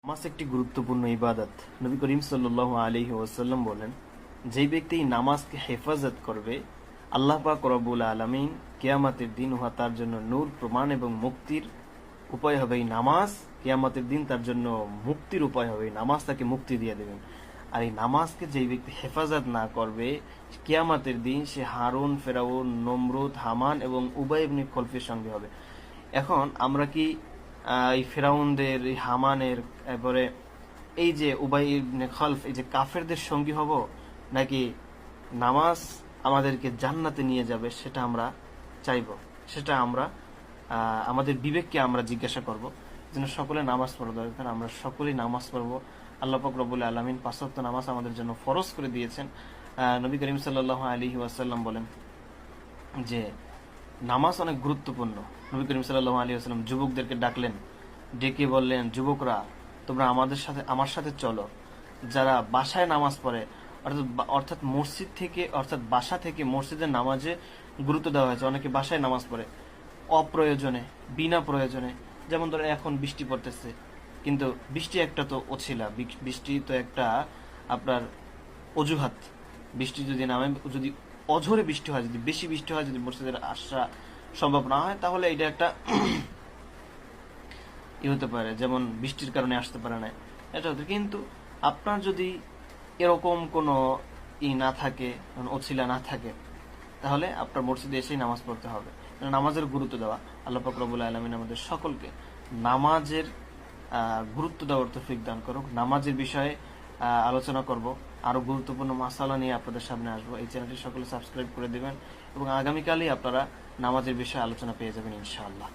নামাজ একটি গুরুত্বপূর্ণ ইবাদত। নবী করিম সাল্লাল্লাহু আলাইহি ওয়াসাল্লাম বলেন, যেই ব্যক্তি নামাজকে হেফাজত করবে, আল্লাহ পাক রব্বুল আলামিন কিয়ামতের দিন উহা তার জন্য নূর, প্রমাণ এবং মুক্তির উপায় হবে। এই নামাজ কিয়ামতের দিন তার জন্য মুক্তির উপায় হবে। নামাজ তাকে মুক্তি দিয়ে দেবেন। আর এই নামাজকে যেই ব্যক্তি হেফাজত না করবে, কিয়ামতের দিন সে হারুন, ফেরাউন, নমরুদ, হামান এবং উবাই ইবনে খলফের সঙ্গে হবে। এখন আমরা কি এই ফেরাউনদের, এই হামানের, এরপরে এই যে উবাই ইবনে খলফ, এই যে কাফেরদের সঙ্গী হব, নাকি নামাজ আমাদেরকে জান্নাতে নিয়ে যাবে সেটা আমরা চাইব? সেটা আমরা আমাদের বিবেককে আমরা জিজ্ঞাসা করব। যেন সকলে নামাজ পড়া দরকার, আমরা সকলেই নামাজ পড়বো। আল্লাহ পাক রব্বুল আলামিন 5 ওয়াক্ত নামাজ আমাদের জন্য ফরজ করে দিয়েছেন। নবী করিম সাল্লাল্লাহু আলাইহি ওয়াসাল্লাম বলেন যে নামাজ অনেক গুরুত্বপূর্ণ। নবী করিম সাল্লাল্লাহু আলাইহি ওয়াসাল্লাম যুবকদেরকে ডাকলেন, ডেকে বললেন, যুবকরা তোমরা আমার সাথে চলো। যারা বাসায় নামাজ পড়ে, অর্থাৎ মসজিদ থেকে, অর্থাৎ বাসা থেকে মসজিদের নামাজে গুরুত্ব দেওয়া হয়েছে। অনেকে বাসায় নামাজ পড়ে অপ্রয়োজনে, বিনা প্রয়োজনে। যেমন ধরেন এখন বৃষ্টি পড়তেছে, কিন্তু বৃষ্টি একটা তো অছিলা, বৃষ্টি তো একটা আপনার অজুহাত। বৃষ্টি যদি নামে, যদি অঝরে বৃষ্টি হয়, যদি বেশি বৃষ্টি হয়, যদি মসজিদের আসা সম্ভব না হয়, তাহলে এটা একটা হতে পারে, যেমন বৃষ্টির কারণে আসতে পারে না, এটা হতে। কিন্তু আপনার যদি এরকম কোনো না থাকে, অছিলা না থাকে, তাহলে আপনার মসজিদে এসেই নামাজ পড়তে হবে। নামাজের গুরুত্ব দেওয়া, আল্লাহ পাক রব্বুল আলামিন আমাদের সকলকে নামাজের গুরুত্ব দেওয়ার তৌফিক দান করুক। নামাজের বিষয়ে আলোচনা করব, আরো গুরুত্বপূর্ণ মাসালা নিয়ে আপনাদের সামনে আসবো। এই চ্যানেলটি সকলে সাবস্ক্রাইব করে দিবেন এবং আগামীকালই আপনারা নামাজের বিষয়ে আলোচনা পেয়ে যাবেন ইনশাআল্লাহ।